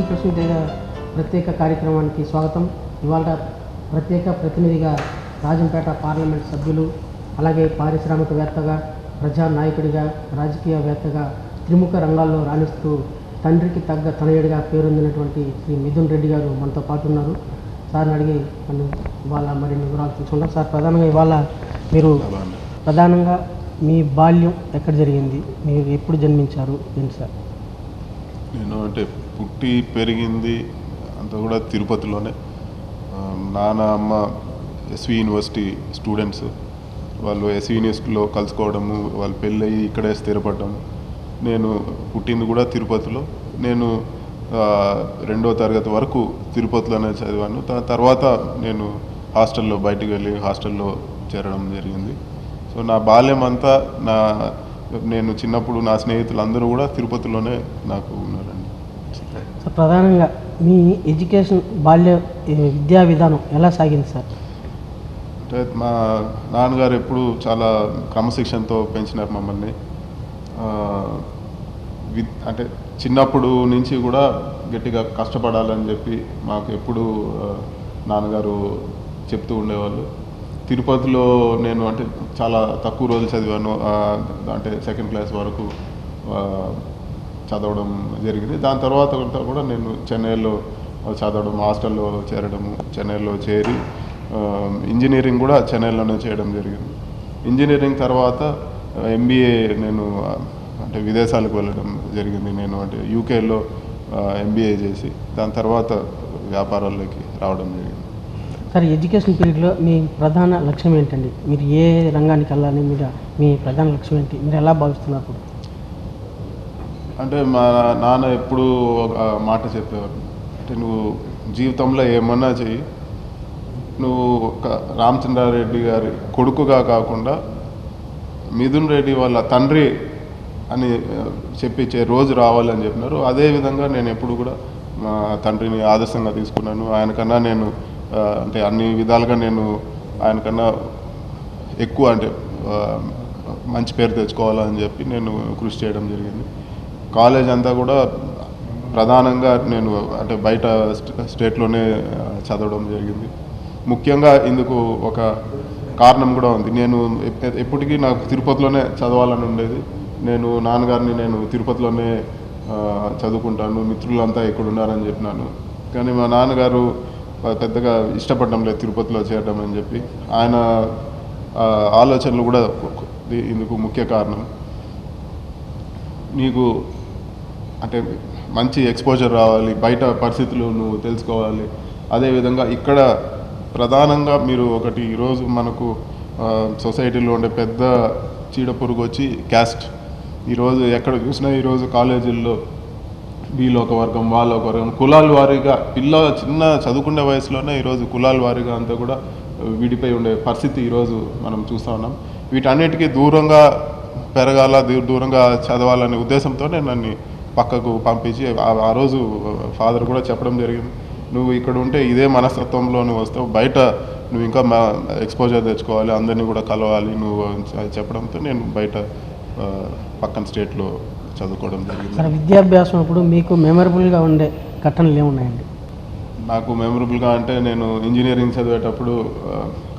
ప్రశ్న ప్రత్యేక కార్యక్రమానికి స్వాగతం. ఇవాళ ప్రత్యేక ప్రతినిధిగా రాజంపేట పార్లమెంట్ సభ్యులు, అలాగే పారిశ్రామికవేత్తగా, ప్రజానాయకుడిగా, రాజకీయవేత్తగా త్రిముఖ రంగాల్లో రాణిస్తూ తండ్రికి తగ్గ తనయుడిగా పేరొందినటువంటి శ్రీ మిథున్ రెడ్డి గారు మనతో పాటు ఉన్నారు. సార్ని అడిగి మనం ఇవాళ మరిన్ని వివరాలు తెలుసుకుంటాం. సార్, ప్రధానంగా ఇవాళ మీరు ప్రధానంగా మీ బాల్యం ఎక్కడ జరిగింది, మీరు ఎప్పుడు జన్మించారు, ఏంటి సార్? నేను అంటే పుట్టి పెరిగింది అంతా కూడా తిరుపతిలోనే. నాన్న అమ్మ ఎస్వి యూనివర్సిటీ స్టూడెంట్స్. వాళ్ళు ఎస్వి యూనివర్సిటీలో కలుసుకోవడము, వాళ్ళు పెళ్ళయి ఇక్కడే స్థిరపడము. నేను పుట్టింది కూడా తిరుపతిలో. నేను 2వ తరగతి వరకు తిరుపతిలోనే చదివాను. తర్వాత నేను హాస్టల్లో బయటికి వెళ్ళి హాస్టల్లో చేరడం జరిగింది. సో నా బాల్యం అంతా నేను చిన్నప్పుడు నా స్నేహితులందరూ కూడా తిరుపతిలోనే నాకు ఉన్నారండి. సో ప్రధానంగా మీ ఎడ్యుకేషన్ విద్యా విధానం ఎలా సాగింది సార్? అంటే మా నాన్నగారు ఎప్పుడు చాలా క్రమశిక్షణతో పెంచినారు మమ్మల్ని. అంటే చిన్నప్పుడు నుంచి కూడా గట్టిగా కష్టపడాలని చెప్పి మాకు ఎప్పుడు నాన్నగారు చెప్తూ ఉండేవాళ్ళు. తిరుపతిలో నేను అంటే చాలా తక్కువ రోజులు చదివాను. అంటే 2nd క్లాస్ వరకు చదవడం జరిగింది. దాని తర్వాత కూడా నేను చెన్నైలో చదవడం, హాస్టల్లో చేరడము, చెన్నైలో చేరి ఇంజనీరింగ్ కూడా చెన్నైలోనే చేయడం జరిగింది. ఇంజనీరింగ్ తర్వాత MBA నేను అంటే విదేశాలకు వెళ్ళడం జరిగింది. నేను అంటే యూకేలో MBA చేసి దాని తర్వాత వ్యాపారాల్లోకి రావడం జరిగింది. సార్, ఎడ్యుకేషన్ పీరియడ్లో మీ ప్రధాన లక్ష్యం ఏంటండి? మీరు ఏ రంగానికి వెళ్ళాలని మీ ప్రధాన లక్ష్యం ఏంటి? మీరు ఎలా భావిస్తున్నారు? అంటే మా నాన్న ఎప్పుడు ఒక మాట చెప్పేవారు, అంటే నువ్వు జీవితంలో ఏమన్నా చెయ్యి, నువ్వు ఒక రామచంద్రారెడ్డి గారి కొడుకుగా కాకుండా మిథున్ రెడ్డి వాళ్ళ తండ్రి అని చెప్పించే రోజు రావాలని చెప్పినారు. అదేవిధంగా నేను ఎప్పుడు కూడా మా తండ్రిని ఆదర్శంగా తీసుకున్నాను. ఆయనకన్నా నేను అంటే అన్ని విధాలుగా నేను ఆయనకన్నా ఎక్కువ అంటే మంచి పేరు తెచ్చుకోవాలని చెప్పి నేను కృషి చేయడం జరిగింది. కాలేజ్ అంతా కూడా ప్రధానంగా నేను అంటే బయట స్టేట్లోనే చదవడం జరిగింది. ముఖ్యంగా ఇందుకు ఒక కారణం కూడా ఉంది. నేను ఎప్పటికీ నాకు తిరుపతిలోనే చదవాలని ఉండేది. నేను నాన్నగారిని నేను తిరుపతిలోనే చదువుకుంటాను, మిత్రులంతా ఇక్కడ ఉన్నారని చెప్పినాను. కానీ మా నాన్నగారు పెద్దగా ఇష్టపడడం లేదు తిరుపతిలో చేరడం అని చెప్పి. ఆయన ఆలోచనలు కూడా ఇందుకు ముఖ్య కారణం. నీకు అంటే మంచి ఎక్స్పోజర్ రావాలి, బయట పరిస్థితులు నువ్వు తెలుసుకోవాలి. అదేవిధంగా ఇక్కడ ప్రధానంగా మీరు ఒకటి ఈరోజు మనకు సొసైటీలో ఉండే పెద్ద చీడపురుగు వచ్చి క్యాస్ట్. ఈరోజు ఎక్కడ చూసినా ఈరోజు కాలేజీల్లో వీళ్ళు ఒక వర్గం, వాళ్ళు ఒక వర్గం, కులాల వారీగా చిన్న చదువుకునే వయసులోనే ఈరోజు కులాల వారీగా అంతా కూడా విడిపోయి ఉండే పరిస్థితి ఈరోజు మనం చూస్తూ ఉన్నాం. వీటన్నిటికీ దూరంగా పెరగాల, దూరంగా చదవాలనే ఉద్దేశంతోనే నన్ను పక్కకు పంపించి ఆ రోజు ఫాదర్ కూడా చెప్పడం జరిగింది, నువ్వు ఇక్కడ ఉంటే ఇదే మనస్తత్వంలో నువ్వు వస్తావు, బయట నువ్వు ఇంకా ఎక్స్పోజర్ తెచ్చుకోవాలి, అందరినీ కూడా కలవాలి నువ్వు చెప్పడంతో నేను బయట పక్కన స్టేట్లో చదువుకోవడం జరిగింది. సార్, విద్యాభ్యాసం అప్పుడు మీకు మెమరబుల్గా ఉండే ఘటనలు ఏమున్నాయండి? నాకు మెమరబుల్గా అంటే నేను ఇంజనీరింగ్ చదివేటప్పుడు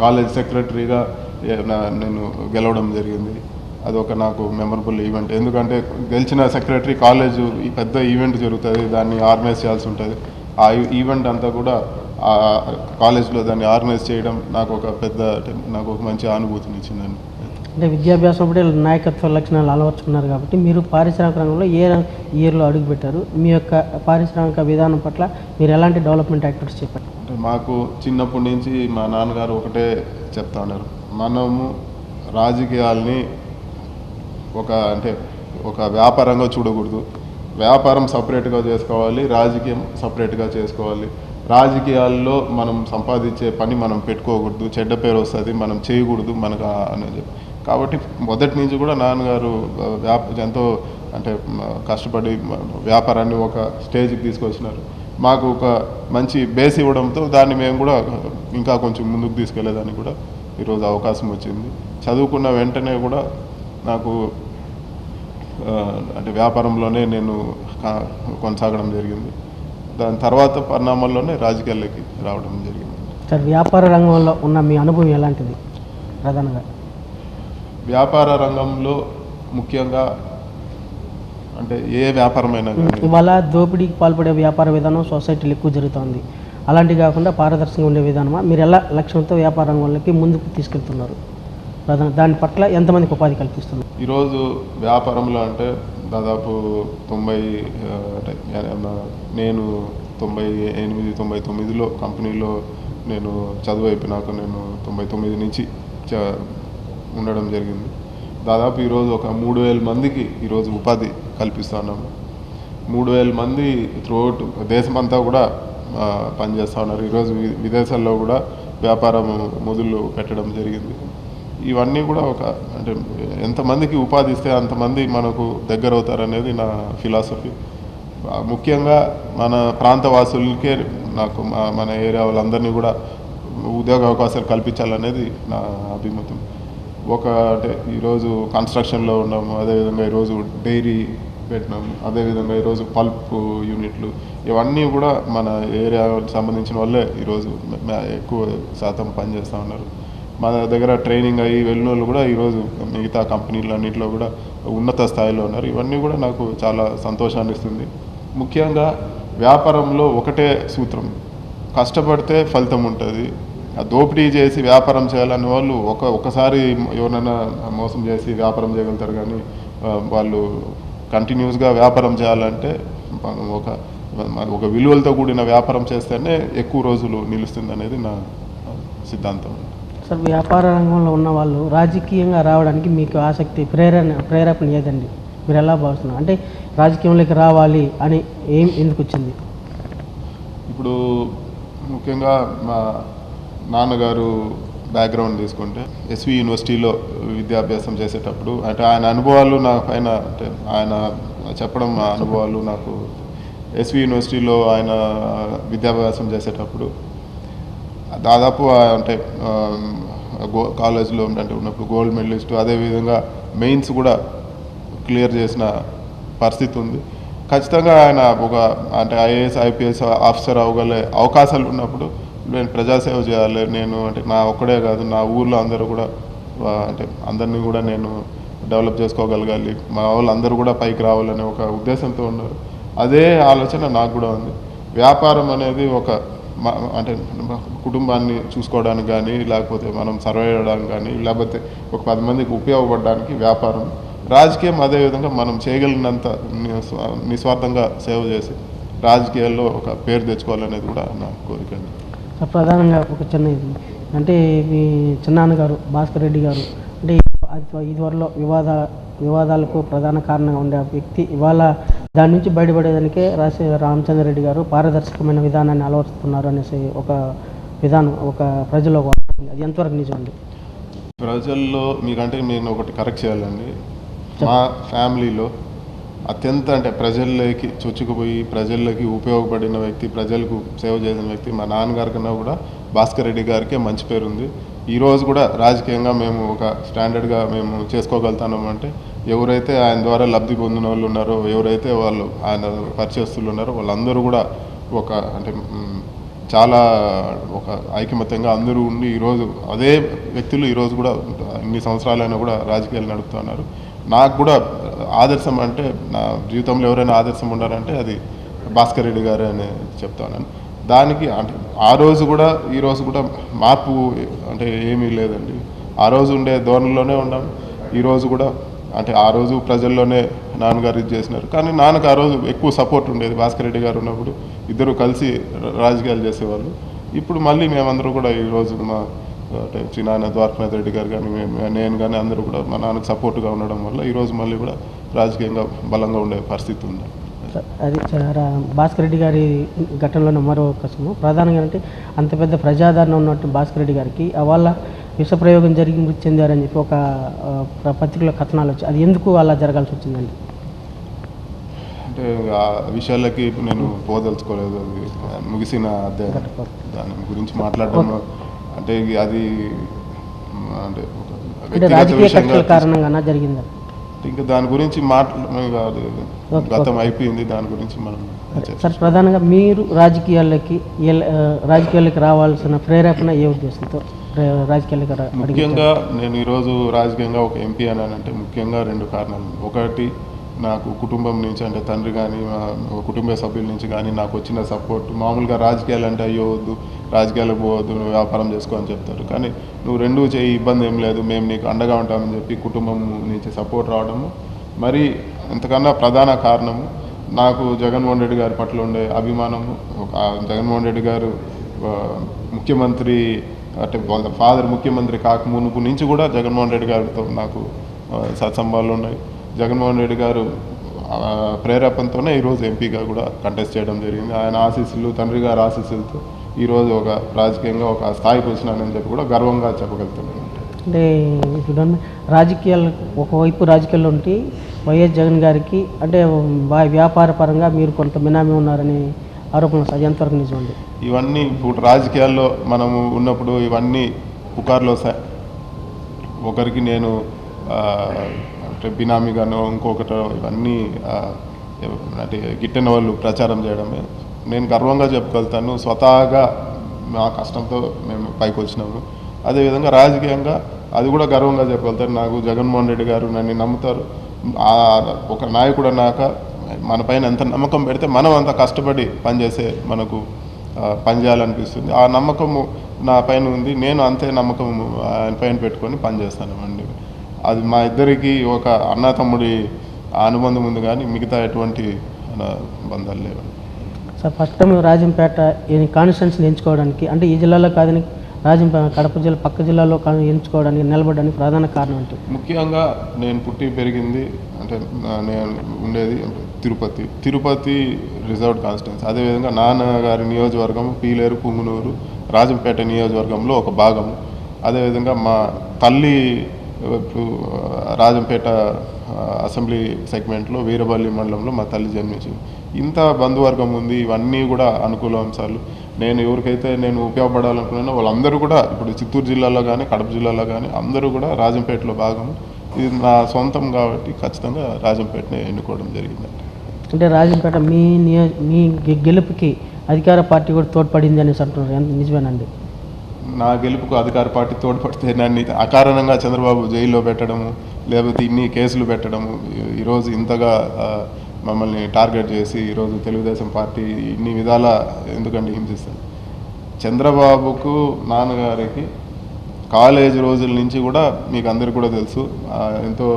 కాలేజ్ సెక్రటరీగా నేను గెలవడం జరిగింది. అదొక నాకు మెమరబుల్ ఈవెంట్. ఎందుకంటే గెలిచిన సెక్రటరీ కాలేజు ఈ పెద్ద ఈవెంట్ జరుగుతుంది, దాన్ని ఆర్గనైజ్ చేయాల్సి ఉంటుంది. ఆ ఈవెంట్ అంతా కూడా కాలేజ్లో దాన్ని ఆర్గనైజ్ చేయడం నాకు ఒక మంచి అనుభూతిని ఇచ్చిందండి. అంటే విద్యాభ్యాసం అప్పుడే నాయకత్వ లక్షణాలు అలవర్చుకున్నారు కాబట్టి మీరు పారిశ్రామిక రంగంలో ఏ ఇయర్లో అడుగుపెట్టారు? మీ యొక్క పారిశ్రామిక విధానం పట్ల మీరు ఎలాంటి డెవలప్మెంట్ యాక్టివిటీస్ చెప్పారు? అంటే మాకు చిన్నప్పటి నుంచి మా నాన్నగారు ఒకటే చెప్తా ఉన్నారు, మనము రాజకీయాల్ని ఒక వ్యాపారంగా చూడకూడదు. వ్యాపారం సపరేట్గా చేసుకోవాలి, రాజకీయం సపరేట్గా చేసుకోవాలి. రాజకీయాల్లో మనం సంపాదించే పని మనం పెట్టుకోకూడదు, చెడ్డ పేరు వస్తుంది, మనం చేయకూడదు మనకు అనేది. కాబట్టి మొదటి నుంచి కూడా నాన్నగారు ఎంతో కష్టపడి వ్యాపారాన్ని ఒక స్టేజ్కి తీసుకొచ్చినారు. మాకు ఒక మంచి బేస్ ఇవ్వడంతో దాన్ని మేము కూడా ఇంకా కొంచెం ముందుకు తీసుకెళ్లేదానికి కూడా ఈరోజు అవకాశం వచ్చింది. చదువుకున్న వెంటనే కూడా నాకు వ్యాపారంలోనే నేను కొనసాగడం జరిగింది. దాని తర్వాత పరిణామాల్లోనే రాజకీయాల్లోకి రావడం జరిగింది. సార్, వ్యాపార రంగంలో ఉన్న మీ అనుభవం ఎలాంటిది? ప్రధానంగా వ్యాపార రంగంలో ముఖ్యంగా అంటే ఏ వ్యాపారమైనా కానీ ఇవాళ దోపిడీకి పాల్పడే వ్యాపార విధానం సొసైటీలో ఎక్కువ జరుగుతుంది. అలాంటివి కాకుండా పారదర్శకంగా ఉండే విధానమా మీరు ఎలా లక్ష్యంతో వ్యాపార రంగంలోకి ముందుకు తీసుకెళ్తున్నారు? దాని పట్ల ఎంతమందికి ఉపాధి కల్పిస్తున్నారు? ఈరోజు వ్యాపారంలో అంటే దాదాపు 90 అంటే నేను 98-99లో కంపెనీలో నేను చదువు అయిపోయినాక నేను 99 నుంచి ఉండడం జరిగింది. దాదాపు ఈరోజు ఒక 3000 మందికి ఈరోజు ఉపాధి కల్పిస్తున్నాము. 3000 మంది త్రూఅవుట్ దేశమంతా కూడా పనిచేస్తూ ఉన్నారు. ఈరోజు విదేశాల్లో కూడా వ్యాపారం మొదలు పెట్టడం జరిగింది. ఇవన్నీ కూడా ఒక అంటే ఎంతమందికి ఉపాధి ఇస్తే అంతమంది మనకు దగ్గర అవుతారనేది నా ఫిలాసఫీ. ముఖ్యంగా మన ప్రాంతవాసులకే నాకు మన ఏరియా వాళ్ళందరినీ కూడా ఉద్యోగ అవకాశాలు కల్పించాలనేది నా అభిమతం. అంటే ఈరోజు కన్స్ట్రక్షన్లో ఉన్నాము, అదేవిధంగా ఈరోజు డైరీ పెట్టినాము, అదేవిధంగా ఈరోజు పల్ప్ యూనిట్లు, ఇవన్నీ కూడా మన ఏరియాకి సంబంధించిన వాళ్ళే ఈరోజు ఎక్కువ శాతం పనిచేస్తూ ఉన్నారు. మన దగ్గర ట్రైనింగ్ అయ్యి వెళ్ళిన వాళ్ళు కూడా ఈరోజు మిగతా కంపెనీలన్నింటిలో కూడా ఉన్నత స్థాయిలో ఉన్నారు. ఇవన్నీ కూడా నాకు చాలా సంతోషాన్ని ఇస్తుంది. ముఖ్యంగా వ్యాపారంలో ఒకటే సూత్రం, కష్టపడితే ఫలితం ఉంటుంది. దోపిడీ చేసి వ్యాపారం చేయాలని వాళ్ళు ఒకసారి ఎవరైనా మోసం చేసి వ్యాపారం చేయగలుగుతారు, కానీ వాళ్ళు కంటిన్యూస్గా వ్యాపారం చేయాలంటే ఒక విలువలతో కూడిన వ్యాపారం చేస్తేనే ఎక్కువ రోజులు నిలుస్తుంది అనేది నా సిద్ధాంతం. సార్, వ్యాపార రంగంలో ఉన్న వాళ్ళు రాజకీయంగా రావడానికి మీకు ఆసక్తి ప్రేరేపణ ఏదండి? మీరు ఎలా భావిస్తున్నారు? అంటే రాజకీయంలోకి రావాలి అని ఎందుకు వచ్చింది? ఇప్పుడు ముఖ్యంగా మా నాన్నగారు బ్యాక్గ్రౌండ్ తీసుకుంటే ఎస్వి యూనివర్సిటీలో విద్యాభ్యాసం చేసేటప్పుడు అంటే ఆయన అనుభవాలు నా పైన అంటే ఆయన చెప్పడం మా అనుభవాలు నాకు ఎస్వి యూనివర్సిటీలో ఆయన విద్యాభ్యాసం చేసేటప్పుడు దాదాపు అంటే కాలేజ్లో అంటే ఉన్నప్పుడు గోల్డ్ మెడలిస్టు, అదేవిధంగా మెయిన్స్ కూడా క్లియర్ చేసిన పరిస్థితి ఉంది. ఖచ్చితంగా ఆయన అంటే ఐఏఎస్ ఐపీఎస్ ఆఫీసర్ అవ్వగలే అవకాశాలు ఉన్నప్పుడు నేను ప్రజాసేవ చేయాలి, నేను అంటే నా ఒక్కడే కాదు నా ఊర్లో అందరూ కూడా అంటే అందరినీ కూడా నేను డెవలప్ చేసుకోగలగాలి, మా వాళ్ళు అందరూ కూడా పైకి రావాలనే ఒక ఉద్దేశంతో ఉన్నారు. అదే ఆలోచన నాకు కూడా ఉంది. వ్యాపారం అనేది అంటే కుటుంబాన్ని చూసుకోవడానికి కానీ, లేకపోతే మనం సర్వే చేయడానికి కానీ, లేకపోతే ఒక 10 మందికి ఉపయోగపడడానికి వ్యాపారం. రాజకీయం అదేవిధంగా మనం చేయగలిగినంత నిస్వార్థంగా సేవ చేసి రాజకీయాల్లో ఒక పేరు తెచ్చుకోవాలనేది కూడా నా కోరిక. ప్రధానంగా ఒక చిన్న అంటే మీ చిన్నాన్నగారు భాస్కర్ రెడ్డి గారు అంటే ఇదివరలో వివాదాలకు ప్రధాన కారణంగా ఉండే వ్యక్తి ఇవాళ దాని నుంచి బయటపడేదానికే రామచంద్రారెడ్డి గారు పారదర్శకమైన విధానాన్ని అలవరుస్తున్నారు అనేసి ఒక విధానం ఒక ప్రజల్లో అది ఎంతవరకు నిజం అండి? ప్రజల్లో మీకంటే నేను ఒకటి కరెక్ట్ చేయాలండి. మా ఫ్యామిలీలో అత్యంత అంటే ప్రజల్లోకి చొచ్చుకుపోయి ప్రజల్లోకి ఉపయోగపడిన వ్యక్తి, ప్రజలకు సేవ చేసిన వ్యక్తి మా నాన్నగారి కన్నా కూడా భాస్కర్ రెడ్డి గారికే మంచి పేరు ఉంది. ఈరోజు కూడా రాజకీయంగా మేము ఒక స్టాండర్డ్గా మేము చేసుకోగలుగుతున్నాము అంటే ఎవరైతే ఆయన ద్వారా లబ్ధి పొందిన వాళ్ళు ఉన్నారో, ఎవరైతే వాళ్ళు ఆయన పరిచయస్తులు ఉన్నారో వాళ్ళందరూ కూడా అంటే చాలా ఐకమత్యంగా అందరూ ఉండి ఈరోజు అదే వ్యక్తులు ఈరోజు కూడా ఇన్ని సంవత్సరాలైనా కూడా రాజకీయాలు నడుపుతున్నారు. నాకు కూడా ఆదర్శం అంటే నా జీవితంలో ఎవరైనా ఆదర్శం ఉన్నారంటే అది భాస్కర్ రెడ్డి గారే అని చెప్తాను. దానికి అంటే ఆ రోజు కూడా ఈ రోజు కూడా మార్పు అంటే ఏమీ లేదండి. ఆ రోజు ఉండే ధోరణిలోనే ఉన్నాం. ఈరోజు కూడా అంటే ఆ రోజు ప్రజల్లోనే నాన్నగారు ఇది చేసినారు, కానీ నాన్నకు ఆ రోజు ఎక్కువ సపోర్ట్ ఉండేది. భాస్కర్ రెడ్డి గారు ఉన్నప్పుడు ఇద్దరు కలిసి రాజకీయాలు చేసేవాళ్ళు. ఇప్పుడు మళ్ళీ మేమందరూ కూడా ఈరోజు మా అంటే చిన్నాన్న ద్వారకనాథ్ రెడ్డి గారు కానీ నేను కానీ అందరూ కూడా మా నాన్నకు సపోర్ట్గా ఉండడం వల్ల ఈరోజు మళ్ళీ కూడా రాజకీయంగా బలంగా ఉండే పరిస్థితి ఉంది. అది భాస్కర్ రెడ్డి గారి ఘటనలో మరో అవకాశము ప్రధానంగా అంటే అంత పెద్ద ప్రజాదరణ ఉన్నట్టు భాస్కర్ రెడ్డి గారికి వాళ్ళ విషప్రయోగం జరిగి మృతి చెందారని చెప్పి ఒక పత్రికలో కథనాలు వచ్చాయి. అది ఎందుకు అలా జరగాల్సి వచ్చిందండి? అంటే ఆ విషయాలకి నేను పోదలుచుకోలేదు. అది ముగిసిన అధ్యాయం, దాని గురించి మాట్లాడడం అంటే అది అంటే రాజకీయ కక్షల కారణంగా జరిగిందా? ఇంకా దాని గురించి మాట్లాడడం కాదు, గతం అయిపోయింది, దాని గురించి మనం సార్ ప్రధానంగా మీరు రాజకీయాలకి రావాల్సిన ప్రేరేపణ ఏ ఉద్దేశంతో రాజకీయాలకి ముఖ్యంగా నేను ఈరోజు రాజకీయంగా ఒక ఎంపీ అన్నానంటే ముఖ్యంగా 2 కారణాలు. ఒకటి, నాకు కుటుంబం నుంచి అంటే తండ్రి కానీ కుటుంబ సభ్యుల నుంచి కానీ నాకు వచ్చిన సపోర్ట్. మామూలుగా రాజకీయాలు అంటే అయ్యో వద్దు, రాజకీయాలకు పోవద్దు, నువ్వు వ్యాపారం చేసుకో అని చెప్తారు. కానీ నువ్వు 2 చేయి, ఇబ్బంది ఏం లేదు, మేము నీకు అండగా ఉంటామని చెప్పి కుటుంబం నుంచి సపోర్ట్ రావడము. మరి అంతకన్నా ప్రధాన కారణము నాకు జగన్మోహన్ రెడ్డి గారి పట్ల ఉండే అభిమానము. జగన్మోహన్ రెడ్డి గారు ముఖ్యమంత్రి అంటే వాళ్ళ ఫాదర్ ముఖ్యమంత్రి మునుపు నుంచి కూడా జగన్మోహన్ రెడ్డి గారితో నాకు సత్సంబాలు ఉన్నాయి. జగన్మోహన్ రెడ్డి గారు ప్రేరేపణతోనే ఈరోజు ఎంపీగా కూడా కంటెస్ట్ చేయడం జరిగింది. ఆయన ఆశీస్సులు, తండ్రి గారి ఆశీస్సులతో ఈరోజు ఒక రాజకీయంగా ఒక స్థాయికి వచ్చినానని చెప్పి కూడా గర్వంగా చెప్పగలుగుతున్నాను. అంటే ఇప్పుడు రాజకీయాలు ఒకవైపు రాజకీయాల్లో ఉంటే వైఎస్ జగన్ గారికి అంటే వ్యాపార పరంగా మీరు కొంత బినామీ ఉన్నారని ఆరోపణలు అది ఎంతవరకు నిజమండి? ఇవన్నీ ఇప్పుడు రాజకీయాల్లో మనము ఉన్నప్పుడు ఇవన్నీ పుకార్లు వస్తాయి. ఒకరికి నేను అంటే బినామీగానో ఇంకొకటో ఇవన్నీ అంటే గిట్టని వాళ్ళు ప్రచారం చేయడమే. నేను గర్వంగా చెప్పగలుగుతాను, స్వతహాగా మా కష్టంతో మేము పైకి వచ్చినాము. అదేవిధంగా రాజకీయంగా అది కూడా గర్వంగా చెప్పగలుగుతారు. నాకు జగన్మోహన్ రెడ్డి గారు నన్ను నమ్ముతారు. ఒక నాయకుడు అన్నాక మన పైన ఎంత నమ్మకం పెడితే మనం అంత కష్టపడి పనిచేసే మనకు పనిచేయాలనిపిస్తుంది. ఆ నమ్మకము నా పైన ఉంది. నేను అంతే నమ్మకం ఆయన పైన పెట్టుకొని పనిచేస్తానండి. అది మా ఇద్దరికి ఒక అన్న తమ్ముడి అనుబంధం ఉంది, కానీ మిగతా ఎటువంటి బంధాలు లేవండి. సార్ ఫస్ట్ టైం రాజంపేట కాన్స్టిట్యున్సీని ఎంచుకోవడానికి అంటే ఈ జిల్లాలో కాదని కడప జిల్లా పక్క జిల్లాలో ఎంచుకోవడానికి నిలబడడానికి ప్రధాన కారణం అంటే ముఖ్యంగా నేను పుట్టి పెరిగింది అంటే నేను ఉండేది తిరుపతి రిజర్వ్డ్ కాన్స్టిట్యున్సీ. అదేవిధంగా నాన్నగారి నియోజకవర్గం పీలేరు, పుంగునూరు, రాజంపేట నియోజకవర్గంలో ఒక భాగము. అదేవిధంగా మా తల్లి రాజంపేట అసెంబ్లీ సెగ్మెంట్లో వీరబల్లి మండలంలో మా తల్లి జన్మించింది. ఇంత బంధువర్గం ఉంది. ఇవన్నీ కూడా అనుకూల అంశాలు. నేను ఎవరికైతే నేను ఉపయోగపడాలనుకున్నానో వాళ్ళందరూ కూడా ఇప్పుడు చిత్తూరు జిల్లాలో కానీ కడప జిల్లాలో కానీ అందరూ కూడా రాజంపేటలో భాగము. ఇది నా సొంతం కాబట్టి ఖచ్చితంగా రాజంపేటనే ఎన్నుకోవడం జరిగిందండి. అంటే రాజంపేట మీ గెలుపుకి అధికార పార్టీ కూడా తోడ్పడింది అనేసి అంటున్నారు, ఎంత నిజమేనండి? నా గెలుపుకు అధికార పార్టీ తోడ్పడితే నన్ను అకారణంగా చంద్రబాబు జైల్లో పెట్టడము, లేకపోతే ఇన్ని కేసులు పెట్టడము, ఈరోజు ఇంతగా మమ్మల్ని టార్గెట్ చేసి ఈరోజు తెలుగుదేశం పార్టీ ఇన్ని విధాల ఎందుకంటే హింసిస్తుంది. చంద్రబాబుకు నాన్నగారికి కాలేజీ రోజుల నుంచి కూడా మీకు అందరికీ కూడా తెలుసు ఎంతో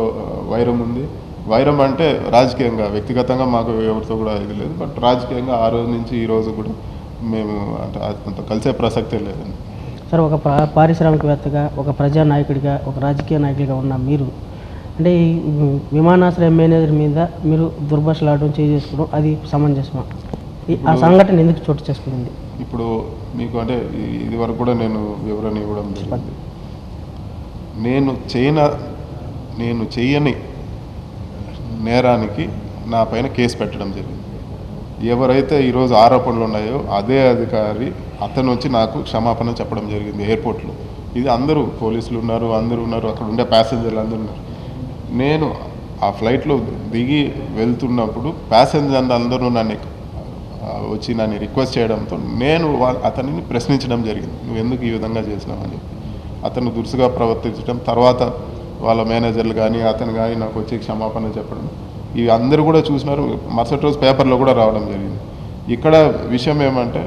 వైరం ఉంది. వైరం అంటే రాజకీయంగా, వ్యక్తిగతంగా మాకు ఎవరితో కూడా ఇది లేదు. బట్ రాజకీయంగా ఆ రోజు నుంచి ఈ రోజు కూడా మేము అంటే అంత కలిసే ప్రసక్తే లేదండి. సార్ ఒక పారిశ్రామికవేత్తగా, ఒక ప్రజానాయకుడిగా, ఒక రాజకీయ నాయకుడిగా ఉన్న మీరు అంటే విమానాశ్రయ మేనేజర్ మీద మీరు దుర్భాషలాడడం చేసుకోవడం అది సమంజసమా? ఆ సంఘటన ఎందుకు చోటు చేసుకుంది? ఇప్పుడు మీకు అంటే ఇది వరకు కూడా నేను వివరణ ఇవ్వడం జరిగింది. నేను చేయని నేరానికి నా పైన కేసు పెట్టడం జరిగింది. ఎవరైతే ఈరోజు ఆరోపణలు ఉన్నాయో అదే అధికారి అతను వచ్చి నాకు క్షమాపణ చెప్పడం జరిగింది ఎయిర్పోర్ట్లో. ఇది అందరూ పోలీసులు ఉన్నారు, అందరూ ఉన్నారు, అక్కడ ఉండే ప్యాసింజర్లు అందరూ ఉన్నారు. నేను ఆ ఫ్లైట్లో దిగి వెళ్తున్నప్పుడు ప్యాసింజర్లు అందరూ నన్ను రిక్వెస్ట్ చేయడంతో నేను అతనిని ప్రశ్నించడం జరిగింది, నువ్వు ఎందుకు ఈ విధంగా చేసినావని. అతను దురుసుగా ప్రవర్తించడం, తర్వాత వాళ్ళ మేనేజర్లు కానీ అతను కానీ నాకు వచ్చి క్షమాపణ చెప్పడం, ఇవి అందరూ కూడా చూసినారు. మరుసటి రోజు పేపర్లో కూడా రావడం జరిగింది. ఇక్కడ విషయం ఏమంటే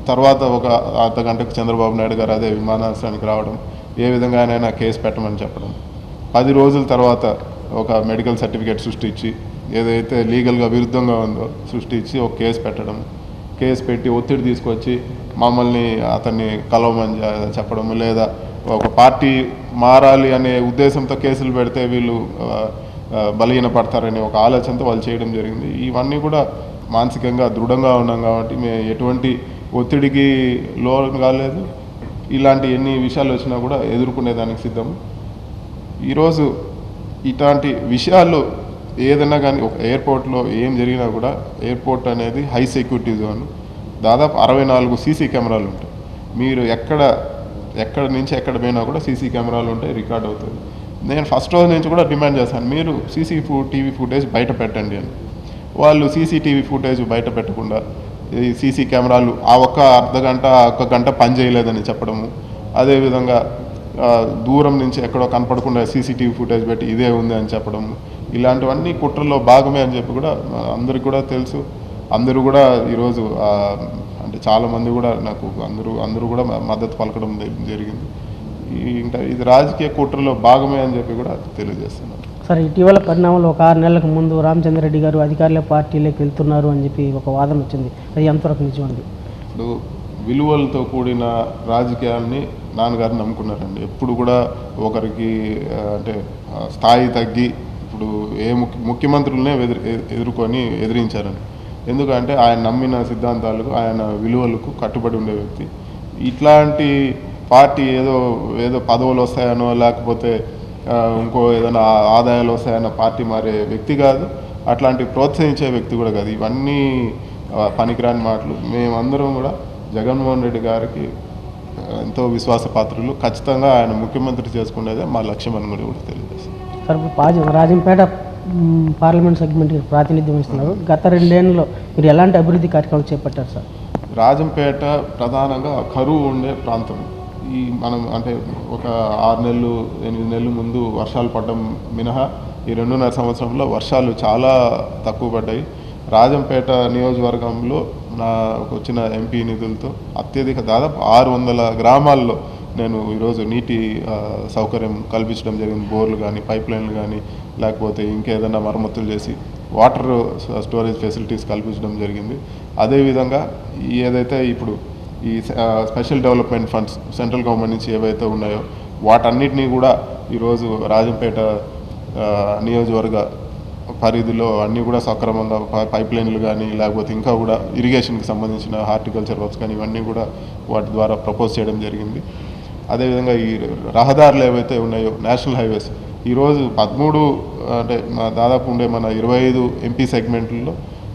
తర్వాత ఒక అర్ధ గంటకు చంద్రబాబు నాయుడు గారు అదే విమానాశ్రయానికి రావడం, ఏ విధంగా అయినా కేసు పెట్టమని చెప్పడం, 10 రోజుల తర్వాత ఒక మెడికల్ సర్టిఫికేట్ సృష్టించి ఏదైతే లీగల్గా విరుద్ధంగా ఉందో సృష్టించి ఒక కేసు పెట్టడం, కేసు పెట్టి ఒత్తిడి తీసుకొచ్చి మమ్మల్ని అతన్ని కలవమని చెప్పడం, లేదా ఒక పార్టీ మారాలి అనే ఉద్దేశంతో కేసులు పెడితే వీళ్ళు బలహీన పడతారనే ఒక ఆలోచనతో వాళ్ళు చేయడం జరిగింది. ఇవన్నీ కూడా మానసికంగా దృఢంగా ఉన్నాం కాబట్టి మేము ఎటువంటి ఒత్తిడికి లోను కాలేదు. ఇలాంటి ఎన్ని విషయాలు వచ్చినా కూడా ఎదుర్కొనేదానికి సిద్ధము. ఈరోజు ఇట్లాంటి విషయాలు ఏదైనా కానీ ఒక ఎయిర్పోర్ట్లో ఏం జరిగినా కూడా, ఎయిర్పోర్ట్ అనేది హై సెక్యూరిటీ జోన్, దాదాపు 64 సీసీ కెమెరాలు ఉంటాయి. మీరు ఎక్కడ నుంచి ఎక్కడ పోయినా కూడా సీసీ కెమెరాలు ఉంటాయి, రికార్డ్ అవుతుంది. నేను ఫస్ట్ రోజు నుంచి కూడా డిమాండ్ చేశాను, మీరు టీవీ ఫుటేజ్ బయట పెట్టండి అని. వాళ్ళు సీసీటీవీ ఫుటేజ్ బయట పెట్టకుండా ఈ సీసీ కెమెరాలు ఆ ఒక్క అర్ధగంట ఒక్క గంట పని చేయలేదని చెప్పడము, అదేవిధంగా దూరం నుంచి ఎక్కడో కనపడకుండా సీసీటీవీ ఫుటేజ్ పెట్టి ఇదే ఉంది అని చెప్పడము, ఇలాంటివన్నీ కుట్రలో భాగమే అని చెప్పి కూడా అందరికి కూడా తెలుసు. అందరూ కూడా ఈరోజు అంటే చాలామంది కూడా నాకు అందరూ కూడా మద్దతు పలకడం జరిగింది. ఇంకా ఇది రాజకీయ కుట్రలో భాగమే అని చెప్పి కూడా తెలియజేస్తున్నాను. సార్, ఇటీవల పరిణామంలో ఒక 6 నెలలకు ముందు రామచంద్రరెడ్డి గారు అధికారుల పార్టీలోకి వెళ్తున్నారు అని చెప్పి ఒక వాదన వచ్చింది. అది ఎంతవరకు నిజమండి? ఇప్పుడు విలువలతో కూడిన రాజకీయాల్ని నాన్నగారు నమ్ముకున్నారండి. ఎప్పుడు కూడా ఒకరికి అంటే స్థాయి తగ్గి ఇప్పుడు ముఖ్యమంత్రులనే ఎదుర్కొని ఎదిరించారండి. ఎందుకంటే ఆయన నమ్మిన సిద్ధాంతాలకు, ఆయన విలువలకు కట్టుబడి ఉండే వ్యక్తి. ఇట్లాంటి పార్టీ ఏదో పదవులు వస్తాయనో లేకపోతే ఇంకో ఏదైనా ఆదాయాలు వస్తాయన్న పార్టీ మారే వ్యక్తి కాదు, అట్లాంటి ప్రోత్సహించే వ్యక్తి కూడా కాదు. ఇవన్నీ పనికిరాని మాటలు. మేమందరం కూడా జగన్మోహన్ రెడ్డి గారికి ఎంతో విశ్వాసపాత్రులు. ఖచ్చితంగా ఆయన ముఖ్యమంత్రి చేసుకునేదే మా లక్ష్యం అని కూడా తెలియజేస్తాం. సార్, రాజంపేట పార్లమెంట్ సెగ్మెంట్కి ప్రాతినిధ్యం ఇస్తున్నారు. గత 2 ఏళ్ళలో మీరు ఎలాంటి అభివృద్ధి కార్యక్రమాలు చేపట్టారు సార్? రాజంపేట ప్రధానంగా కరువు ఉండే ప్రాంతం. మనం అంటే ఒక 6 నెలలు 8 నెలల ముందు వర్షాలు పడడం మినహా ఈ 2.5 సంవత్సరంలో వర్షాలు చాలా తక్కువ పడ్డాయి. రాజంపేట నియోజకవర్గంలో నాకు వచ్చిన ఎంపీ నిధులతో అత్యధిక దాదాపు 600 గ్రామాల్లో నేను ఈరోజు నీటి సౌకర్యం కల్పించడం జరిగింది. బోర్లు కానీ, పైప్ లైన్లు కానీ, లేకపోతే ఇంకేదైనా మరమ్మతులు చేసి వాటర్ స్టోరేజ్ ఫెసిలిటీస్ కల్పించడం జరిగింది. అదేవిధంగా ఏదైతే ఇప్పుడు ఈ special development funds central government నుంచి ఏవైతే ఉన్నాయో వాటన్నిటినీ కూడా ఈరోజు రాజంపేట నియోజకవర్గ పరిధిలో అన్నీ కూడా సక్రమంగా పైప్ లైన్లు కానీ, లేకపోతే ఇంకా కూడా ఇరిగేషన్కి సంబంధించిన హార్టికల్చర్ వర్క్స్ కానీ ఇవన్నీ కూడా వాటి ద్వారా ప్రపోజ్ చేయడం జరిగింది. అదేవిధంగా ఈ రహదారులు ఏవైతే ఉన్నాయో నేషనల్ హైవేస్ ఈరోజు 13 అంటే దాదాపు ఉండే మన 25 ఎంపీ సెగ్మెంట్లలో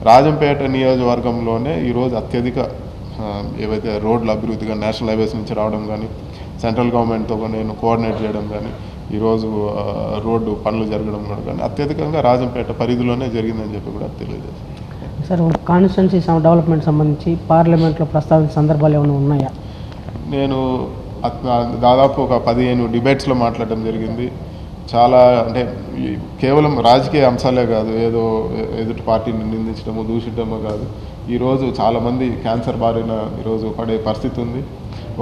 రాజంపేట నియోజకవర్గంలోనే ఈరోజు అత్యధిక ఏవైతే రోడ్ల అభివృద్ధిగా నేషనల్ హైవేస్ నుంచి రావడం కానీ, సెంట్రల్ గవర్నమెంట్తో నేను కోఆర్డినేట్ చేయడం కానీ, ఈరోజు రోడ్డు పనులు జరగడం కూడా కానీ అత్యధికంగా రాజంపేట పరిధిలోనే జరిగిందని చెప్పి కూడా తెలియజేస్తాను. సార్, కాన్స్టిట్యున్సీ డెవలప్మెంట్ సంబంధించి పార్లమెంట్లో ప్రస్తావించిన సందర్భాలు ఏమైనా ఉన్నాయా? నేను దాదాపు ఒక 15 డిబేట్స్లో మాట్లాడడం జరిగింది. చాలా అంటే కేవలం రాజకీయ అంశాలే కాదు, ఏదో ఎదుటి పార్టీని నిందించడము, దూషించడమో కాదు. ఈరోజు చాలామంది క్యాన్సర్ బారిన ఈరోజు పడే పరిస్థితి ఉంది.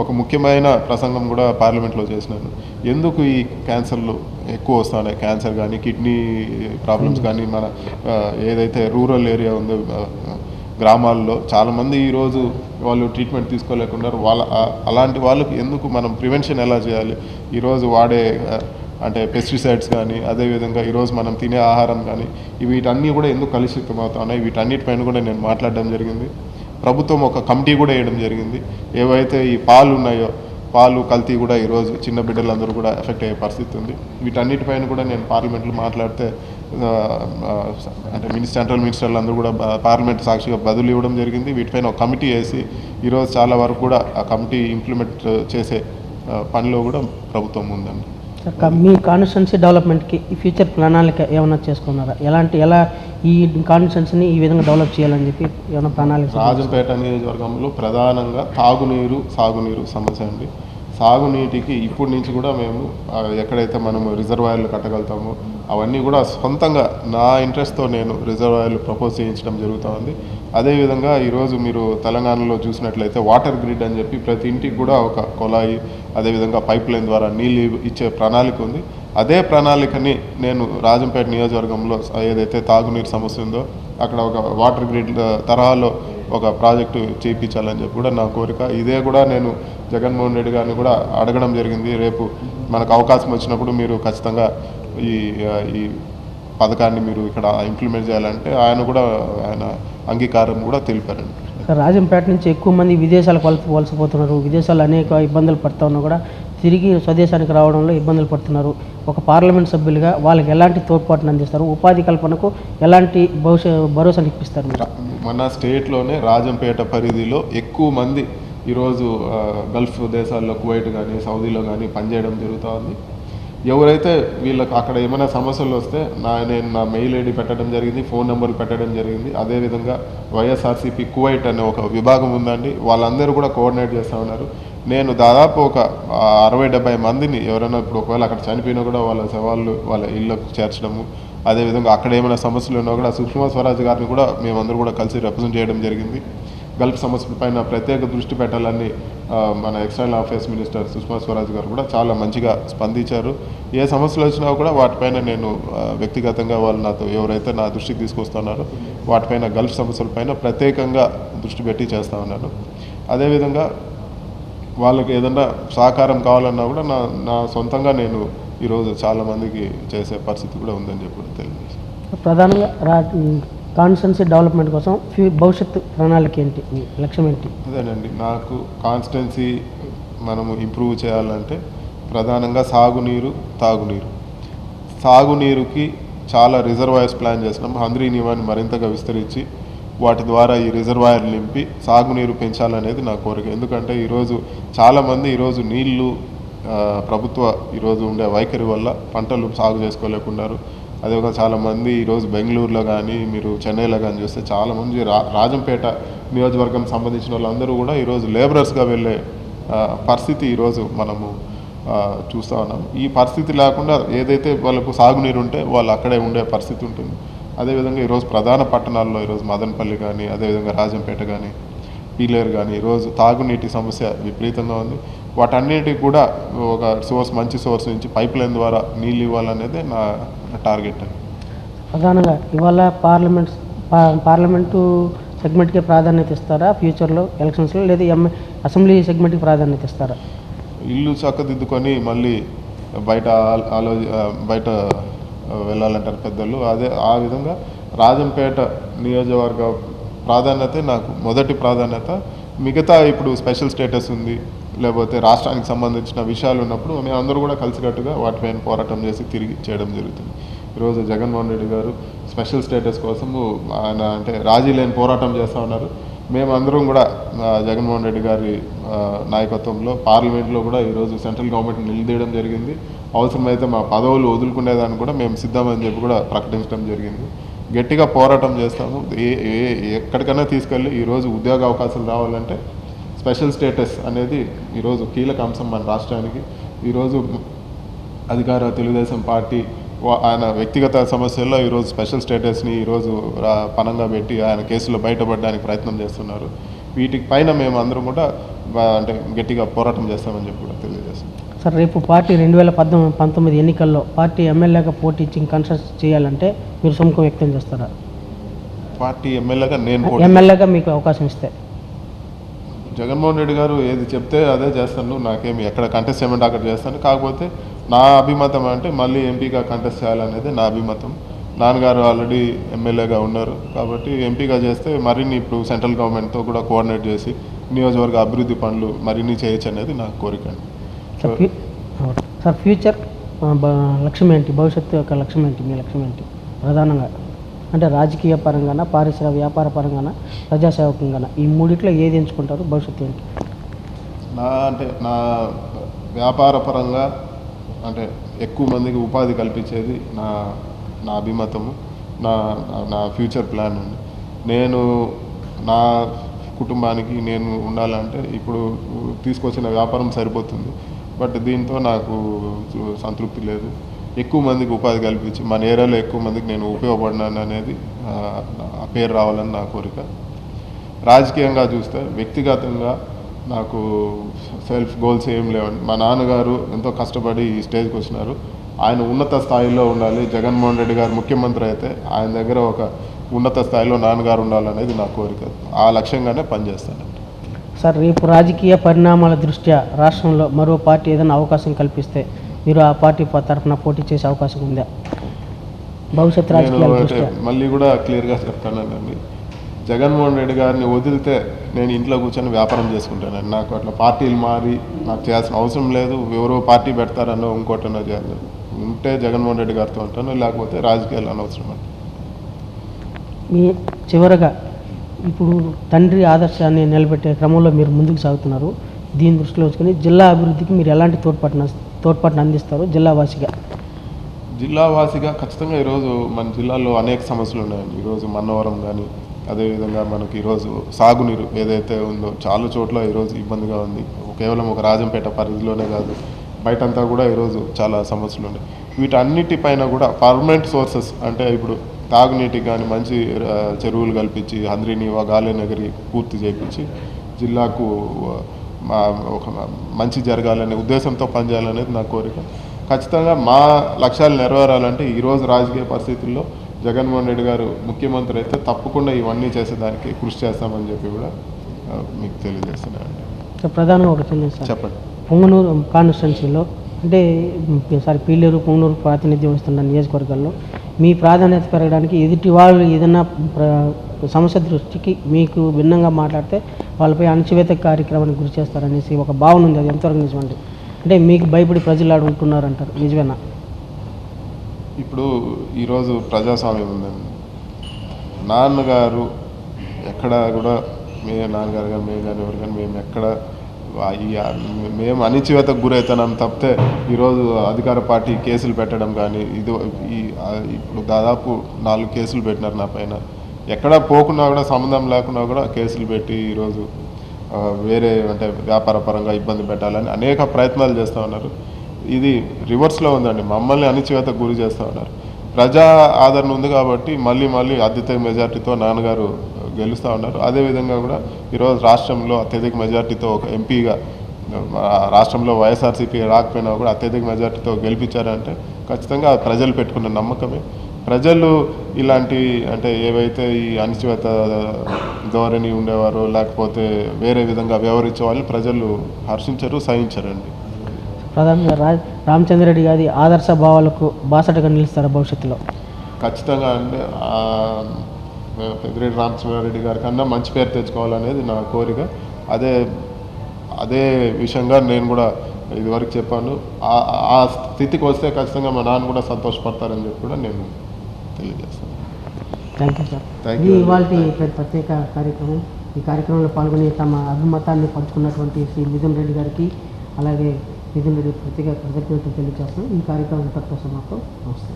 ఒక ముఖ్యమైన ప్రసంగం కూడా పార్లమెంట్లో చేసినాను. ఎందుకు ఈ క్యాన్సర్లు ఎక్కువ వస్తున్నాయి, క్యాన్సర్ కానీ, కిడ్నీ ప్రాబ్లమ్స్ కానీ, మన ఏదైతే రూరల్ ఏరియా ఉందో గ్రామాల్లో చాలామంది ఈరోజు వాళ్ళు ట్రీట్మెంట్ తీసుకోలేకుండా అలాంటి వాళ్ళకి ఎందుకు మనం ప్రివెన్షన్ ఎలా చేయాలి, ఈరోజు వాడే అంటే పెస్టిసైడ్స్ కానీ, అదేవిధంగా ఈరోజు మనం తినే ఆహారం కానీ వీటన్నీ కూడా ఎందుకు కలుషితం అవుతున్నాయి, వీటన్నిటిపైన కూడా నేను మాట్లాడడం జరిగింది. ప్రభుత్వం ఒక కమిటీ కూడా వేయడం జరిగింది. ఏవైతే ఈ పాలు ఉన్నాయో పాలు కల్తీ కూడా ఈరోజు చిన్న బిడ్డలందరూ కూడా ఎఫెక్ట్ అయ్యే పరిస్థితి ఉంది. వీటన్నిటిపైన కూడా నేను పార్లమెంట్లో మాట్లాడితే అంటే సెంట్రల్ మినిస్టర్లు అందరూ కూడా పార్లమెంట్ సాక్షిగా బదులు ఇవ్వడం జరిగింది. వీటిపైన ఒక కమిటీ వేసి ఈరోజు చాలా వరకు కూడా ఆ కమిటీ ఇంప్లిమెంట్ చేసే పనిలో కూడా ప్రభుత్వం ఉందండి. మీ కాన్స్టిట్యున్సీ డెవలప్మెంట్కి ఈ ఫ్యూచర్ ప్రణాళిక ఏమైనా చేసుకున్నారా? ఎలా ఈ కాన్స్టిట్యున్సీని ఈ విధంగా డెవలప్ చేయాలని చెప్పి ఏమైనా ప్రణాళిక? రాజంపేట నియోజకవర్గంలో ప్రధానంగా తాగునీరు, సాగునీరు సమస్య అండి. సాగునీటికి ఇప్పటి నుంచి కూడా మేము ఎక్కడైతే మనము రిజర్వాయర్లు కట్టగలుగుతామో అవన్నీ కూడా సొంతంగా నా ఇంట్రెస్ట్తో నేను రిజర్వాయర్లు ప్రపోజ్ చేయించడం జరుగుతూ ఉంది. అదేవిధంగా ఈరోజు మీరు తెలంగాణలో చూసినట్లయితే వాటర్ గ్రిడ్ అని చెప్పి ప్రతి ఇంటికి కూడా ఒక కొలాయి, అదేవిధంగా పైప్ లైన్ ద్వారా నీళ్ళు ఇచ్చే ప్రణాళిక ఉంది. అదే ప్రణాళికని నేను రాజంపేట నియోజకవర్గంలో ఏదైతే తాగునీరు సమస్య ఉందో అక్కడ ఒక వాటర్ గ్రిడ్ తరహాలో ఒక ప్రాజెక్టు చేయించాలని చెప్పి కూడా నా కోరిక. ఇదే కూడా నేను జగన్మోహన్ రెడ్డి గారిని కూడా అడగడం జరిగింది. రేపు మనకు అవకాశం వచ్చినప్పుడు మీరు ఖచ్చితంగా ఈ పథకాన్ని మీరు ఇక్కడ ఇంప్లిమెంట్ చేయాలంటే ఆయన అంగీకారం కూడా తెలిపారండి. రాజంపేట నుంచి ఎక్కువ మంది విదేశాలకు వలసపోతున్నారు. విదేశాల్లో అనేక ఇబ్బందులు పడుతూ ఉన్నా కూడా తిరిగి స్వదేశానికి రావడంలో ఇబ్బందులు పడుతున్నారు. ఒక పార్లమెంట్ సభ్యులుగా వాళ్ళకి ఎలాంటి తోడ్పాటును అందిస్తారు? ఉపాధి కల్పనకు ఎలాంటి భరోసాను ఇప్పిస్తారు? మన స్టేట్లోనే రాజంపేట పరిధిలో ఎక్కువ మంది ఈరోజు గల్ఫ్ దేశాల్లో కువైట్ కానీ, సౌదీలో కానీ పనిచేయడం జరుగుతూ ఉంది. ఎవరైతే వీళ్ళకి అక్కడ ఏమైనా సమస్యలు వస్తే నేను నా మెయిల్ ఐడి పెట్టడం జరిగింది, ఫోన్ నెంబర్లు పెట్టడం జరిగింది. అదేవిధంగా వైఎస్ఆర్సీపీ కువైట్ అనే ఒక విభాగం ఉందండి, వాళ్ళందరూ కూడా కోఆర్డినేట్ చేస్తూ ఉన్నారు. నేను దాదాపు ఒక 60-70 మందిని ఎవరైనా ఇప్పుడు ఒకవేళ అక్కడ చనిపోయినా కూడా వాళ్ళ సవాళ్ళు వాళ్ళ ఇళ్ళకు చేర్చడము, అదేవిధంగా అక్కడ ఏమైనా సమస్యలు ఉన్నా కూడా సుష్మా స్వరాజ్ గారిని కూడా మేమందరూ కూడా కలిసి రిప్రజెంట్ చేయడం జరిగింది. గల్ఫ్ సమస్యలపైన ప్రత్యేక దృష్టి పెట్టాలని మన external affairs minister Sushma Swaraj గారు కూడా చాలా మంచిగా స్పందించారు. ఏ సమస్యలు వచ్చినా కూడా వాటిపైన నేను వ్యక్తిగతంగా వాళ్ళు నాతో ఎవరైతే నా దృష్టికి తీసుకొస్తున్నారో వాటిపైన గల్ఫ్ సమస్యలపైన ప్రత్యేకంగా దృష్టి పెట్టి చేస్తూ ఉన్నాను. అదేవిధంగా వాళ్ళకి ఏదన్నా సహకారం కావాలన్నా కూడా నా సొంతంగా నేను ఈరోజు చాలామందికి చేసే పరిస్థితి కూడా ఉందని చెప్పి తెలియజేస్తాను. ప్రధానంగా కాన్స్టిట్యున్సీ డెవలప్మెంట్ కోసం భవిష్యత్తు ప్రణాళిక ఏంటి, మీ లక్ష్యం ఏంటి? అదేనండి, నాకు కాన్స్టిట్యున్సీ మనము ఇంప్రూవ్ చేయాలంటే ప్రధానంగా సాగునీరు, తాగునీరు. సాగునీరుకి చాలా రిజర్వాయర్స్ ప్లాన్ చేసినాం. హంద్రీ నీవాన్ని మరింతగా విస్తరించి వాటి ద్వారా ఈ రిజర్వాయర్ నింపి సాగునీరు పెంచాలనేది నా కోరిక. ఎందుకంటే ఈరోజు చాలామంది ఈరోజు నీళ్లు ప్రభుత్వ ఈరోజు ఉండే వైఖరి వల్ల పంటలు సాగు చేసుకోలేకున్నారు. అదేవిధంగా చాలామంది ఈరోజు బెంగళూరులో కానీ మీరు చెన్నైలో కానీ చూస్తే చాలామంది రాజంపేట నియోజకవర్గం సంబంధించిన వాళ్ళందరూ కూడా ఈరోజు లేబరర్స్గా వెళ్ళే పరిస్థితి ఈరోజు మనము చూస్తూ ఉన్నాం. ఈ పరిస్థితి లేకుండా ఏదైతే వాళ్ళకు సాగునీరు ఉంటే వాళ్ళు అక్కడే ఉండే పరిస్థితి ఉంటుంది. అదేవిధంగా ఈరోజు ప్రధాన పట్టణాల్లో ఈరోజు మదనపల్లి కానీ అదేవిధంగా రాజంపేట కానీ పీలేరు కానీ ఈరోజు తాగునీటి సమస్య విపరీతంగా ఉంది. వాటన్నిటికి కూడా ఒక మంచి సోర్స్ నుంచి పైప్ లైన్ ద్వారా నీళ్ళు ఇవ్వాలనేదే నా టార్గెట్. ప్రధానంగా ఇవాళ పార్లమెంటు సెగ్మెంట్కి ప్రాధాన్యత ఇస్తారా ఫ్యూచర్లో ఎలక్షన్స్లో, లేదా అసెంబ్లీ సెగ్మెంట్కి ప్రాధాన్యత ఇస్తారా? ఇల్లు చక్కదిద్దుకొని మళ్ళీ బయట వెళ్ళాలంటారు పెద్దలు. ఆ విధంగా రాజంపేట నియోజకవర్గ ప్రాధాన్యత నాకు మొదటి ప్రాధాన్యత. మిగతా ఇప్పుడు స్పెషల్ స్టేటస్ ఉంది, లేకపోతే రాష్ట్రానికి సంబంధించిన విషయాలు ఉన్నప్పుడు మేము అందరూ కూడా కలిసికట్టుగా వాటిపైన పోరాటం చేసి తిరిగి చేయడం జరుగుతుంది. ఈరోజు జగన్మోహన్ రెడ్డి గారు స్పెషల్ స్టేటస్ కోసము ఆయన అంటే రాజీ లేని పోరాటం చేస్తూ ఉన్నారు. మేమందరం కూడా జగన్మోహన్ రెడ్డి గారి నాయకత్వంలో పార్లమెంట్లో కూడా ఈరోజు సెంట్రల్ గవర్నమెంట్ నిలదీయడం జరిగింది. అవసరమైతే మా పదవులు వదులుకునేదాన్ని కూడా మేము సిద్ధమని చెప్పి కూడా ప్రకటించడం జరిగింది. గట్టిగా పోరాటం చేస్తాము. ఎక్కడికైనా తీసుకెళ్ళి ఈరోజు ఉద్యోగ అవకాశాలు రావాలంటే స్పెషల్ స్టేటస్ అనేది ఈరోజు కీలక అంశం మన రాష్ట్రానికి. ఈరోజు అధికార తెలుగుదేశం పార్టీ ఆయన వ్యక్తిగత సమస్యల్లో ఈరోజు స్పెషల్ స్టేటస్ని ఈరోజు పనంగా పెట్టి ఆయన కేసులో బయటపడడానికి ప్రయత్నం చేస్తున్నారు. వీటికి పైన మేము అందరం కూడా అంటే గట్టిగా పోరాటం చేస్తామని చెప్పి కూడా తెలియజేస్తాం. సార్, రేపు పార్టీ 2019 ఎన్నికల్లో పార్టీ ఎమ్మెల్యేగా పోటీ ఇచ్చి కన్సల్ట్ చేయాలంటే మీరు సుముఖం వ్యక్తం చేస్తారా? పార్టీ ఎమ్మెల్యేగా ఎమ్మెల్యేగా మీకు అవకాశం ఇస్తే జగన్మోహన్ రెడ్డి గారు ఏది చెప్తే అదే చేస్తాను. నాకేమి ఎక్కడ కంటెస్ట్ చేయమంటే అక్కడ చేస్తాను. కాకపోతే నా అభిమతం అంటే మళ్ళీ ఎంపీగా కంటెస్ట్ చేయాలనేది నా అభిమతం. నాన్నగారు ఆల్రెడీ ఎమ్మెల్యేగా ఉన్నారు కాబట్టి ఎంపీగా చేస్తే మరిన్ని ఇప్పుడు సెంట్రల్ గవర్నమెంట్తో కూడా కోఆర్డినేట్ చేసి నియోజకవర్గ అభివృద్ధి పనులు మరిన్ని చేయొచ్చు అనేది నా కోరిక. సార్, ఫ్యూచర్ లక్ష్యం ఏంటి? భవిష్యత్తు యొక్క లక్ష్యం ఏంటి? మీ లక్ష్యం ఏంటి ప్రధానంగా? అంటే రాజకీయ పరంగానా, పారిశ్రామిక వ్యాపార పరంగానా, ప్రజాసేవకంగానా? ఈ మూడిట్లో ఏది ఎంచుకుంటారు? భవిష్యత్తు ఏంటి? నా వ్యాపార పరంగా అంటే ఎక్కువ మందికి ఉపాధి కల్పించేది నా అభిమతము, నా ఫ్యూచర్ ప్లాన్ ఉంది. నేను నా కుటుంబానికి నేను ఉండాలంటే ఇప్పుడు తీసుకొచ్చిన వ్యాపారం సరిపోతుంది. బట్ దీంతో నాకు సంతృప్తి లేదు. ఎక్కువ మందికి ఉపాధి కల్పించి మన ఏరియాలో ఎక్కువ మందికి నేను ఉపయోగపడినాను అనేది ఆ పేరు రావాలని నా కోరిక. రాజకీయంగా చూస్తే వ్యక్తిగతంగా నాకు సెల్ఫ్ గోల్స్ ఏం లేవండి. మా నాన్నగారు ఎంతో కష్టపడి ఈ స్టేజ్కి వచ్చినారు. ఆయన ఉన్నత స్థాయిలో ఉండాలి. జగన్మోహన్ రెడ్డి గారు ముఖ్యమంత్రి అయితే ఆయన దగ్గర ఒక ఉన్నత స్థాయిలో నాన్నగారు ఉండాలనేది నా కోరిక. ఆ లక్ష్యంగానే పనిచేస్తానండి. సార్, రేపు రాజకీయ పరిణామాల దృష్ట్యా రాష్ట్రంలో మరో పార్టీ ఏదైనా అవకాశం కల్పిస్తే మీరు ఆ పార్టీ తరఫున పోటీ చేసే అవకాశం ఉందా? భవిష్యత్ రాజకీయాల దృష్ట్యా మళ్ళీ కూడా క్లియర్గా చెప్తానండి. జగన్మోహన్ రెడ్డి గారిని వదిలితే నేను ఇంట్లో కూర్చొని వ్యాపారం చేసుకుంటానండి. నాకు అట్లా పార్టీలు మారి నాకు చేయాల్సిన అవసరం లేదు. ఎవరో పార్టీ పెడతారనో ఇంకోటనో చేయాలి. ఉంటే జగన్మోహన్ రెడ్డి గారితో ఉంటాను, లేకపోతే రాజకీయాలు అనవసరం అండి. మీ చివరగా ఇప్పుడు తండ్రి ఆదర్శాన్ని నిలబెట్టే క్రమంలో మీరు ముందుకు సాగుతున్నారు. దీని దృష్టిలో ఉంచుకొని జిల్లా అభివృద్ధికి మీరు ఎలాంటి తోడ్పాటును తోడ్పాటును అందిస్తారు జిల్లావాసిగా? జిల్లావాసిగా ఖచ్చితంగా ఈరోజు మన జిల్లాలో అనేక సమస్యలు ఉన్నాయండి. ఈరోజు మన్నవరం కానీ, అదేవిధంగా మనకి ఈరోజు సాగునీరు ఏదైతే ఉందో చాలా చోట్ల ఈరోజు ఇబ్బందిగా ఉంది. కేవలం ఒక రాజంపేట పరిధిలోనే కాదు, బయటంతా కూడా ఈరోజు చాలా సమస్యలు ఉన్నాయి. వీటన్నిటిపైన కూడా పర్మనెంట్ సోర్సెస్ అంటే ఇప్పుడు తాగునీటికి కానీ మంచి చెరువులు కల్పించి హంద్రీనీవా గాలేనగరి పూర్తి చేయించి జిల్లాకు ఒక మంచి జరగాలనే ఉద్దేశంతో పనిచేయాలనేది నా కోరిక. ఖచ్చితంగా మా లక్ష్యాలు నెరవేరాలంటే ఈరోజు రాజకీయ పరిస్థితుల్లో జగన్మోహన్ రెడ్డి గారు ముఖ్యమంత్రి అయితే తప్పకుండా ఇవన్నీ చేసేదానికి కృషి చేస్తామని చెప్పి కూడా మీకు తెలియజేస్తున్నానండి. ప్రధానంగా ఒకటి తెలియదు సార్, చెప్పండి. పొంగనూరు కాన్స్టిట్యున్సీలో అంటే పీలేరు పొంగనూరు ప్రాతినిధ్యం వస్తున్న నియోజకవర్గాల్లో మీ ప్రాధాన్యత పెరగడానికి ఎదుటి వాళ్ళు ఏదైనా సమస్య దృష్టికి మీకు భిన్నంగా మాట్లాడితే వాళ్ళపై అణచివేత కార్యక్రమానికి గురి చేస్తారనేసి ఒక భావన ఉంది. అది ఎంతవరకు నిజమండి? అంటే మీకు భయపడి ప్రజలు ఆడు ఉంటున్నారంటారు, నిజమేనా? ఇప్పుడు ఈరోజు ప్రజాస్వామ్యం ఉందండి. నాన్నగారు ఎక్కడ కూడా నాన్నగారు కానీ మేము కానీ ఎవరు కానీ మేము ఎక్కడ మేము అణచివేతకు గురవుతున్నాం తప్పితే ఈరోజు అధికార పార్టీ కేసులు పెట్టడం కానీ ఇప్పుడు దాదాపు 4 కేసులు పెట్టినారు నా పైన. ఎక్కడ పోకున్నా కూడా సంబంధం లేకున్నా కూడా కేసులు పెట్టి ఈరోజు వేరే అంటే వ్యాపార పరంగా ఇబ్బంది పెట్టాలని అనేక ప్రయత్నాలు చేస్తూ ఉన్నారు. ఇది రివర్స్లో ఉందండి. మమ్మల్ని అణచివేతకు గురి చేస్తూ ఉన్నారు. ప్రజా ఆదరణ ఉంది కాబట్టి మళ్ళీ అత్యధిక మెజార్టీతో నాన్నగారు గెలుస్తూ ఉన్నారు. అదేవిధంగా కూడా ఈరోజు రాష్ట్రంలో అత్యధిక మెజార్టీతో ఒక ఎంపీగా రాష్ట్రంలో వైఎస్ఆర్సీపీ రాకపోయినా కూడా అత్యధిక మెజార్టీతో గెలిపించారంటే ఖచ్చితంగా ప్రజలు పెట్టుకున్న నమ్మకమే. ప్రజలు ఇలాంటి అంటే ఏవైతే ఈ అణచివేత ధోరణి ఉండేవారో లేకపోతే వేరే విధంగా వ్యవహరించే వాళ్ళు ప్రజలు హర్షించరు, సహించరండి. ప్రధానంగా రామచంద్రరెడ్డి గారి ఆదర్శ భావాలకు బాసటగా నిలుస్తారా భవిష్యత్తులో? ఖచ్చితంగా అంటే పెద్దిరెడ్డి రామచంద్రారెడ్డి గారి కన్నా మంచి పేరు తెచ్చుకోవాలనేది నా కోరిక. అదే విషయంగా నేను కూడా ఇదివరకు చెప్పాను. ఆ స్థితికి వస్తే ఖచ్చితంగా మా నాన్న కూడా సంతోషపడతారని చెప్పి కూడా నేను తెలియజేస్తాను. Thank you sir. Thank you. ఇవాళ ప్రత్యేక కార్యక్రమం. ఈ కార్యక్రమంలో పాల్గొని తమ అభిమతాన్ని పంచుకున్నటువంటి శ్రీ మిథున్ రెడ్డి గారికి అలాగే మిథున్ రెడ్డి ప్రత్యేక కృతజ్ఞతలు తెలియజేస్తాం. ఈ కార్యక్రమం ఇంతటితో సమాప్తం. నమస్తే.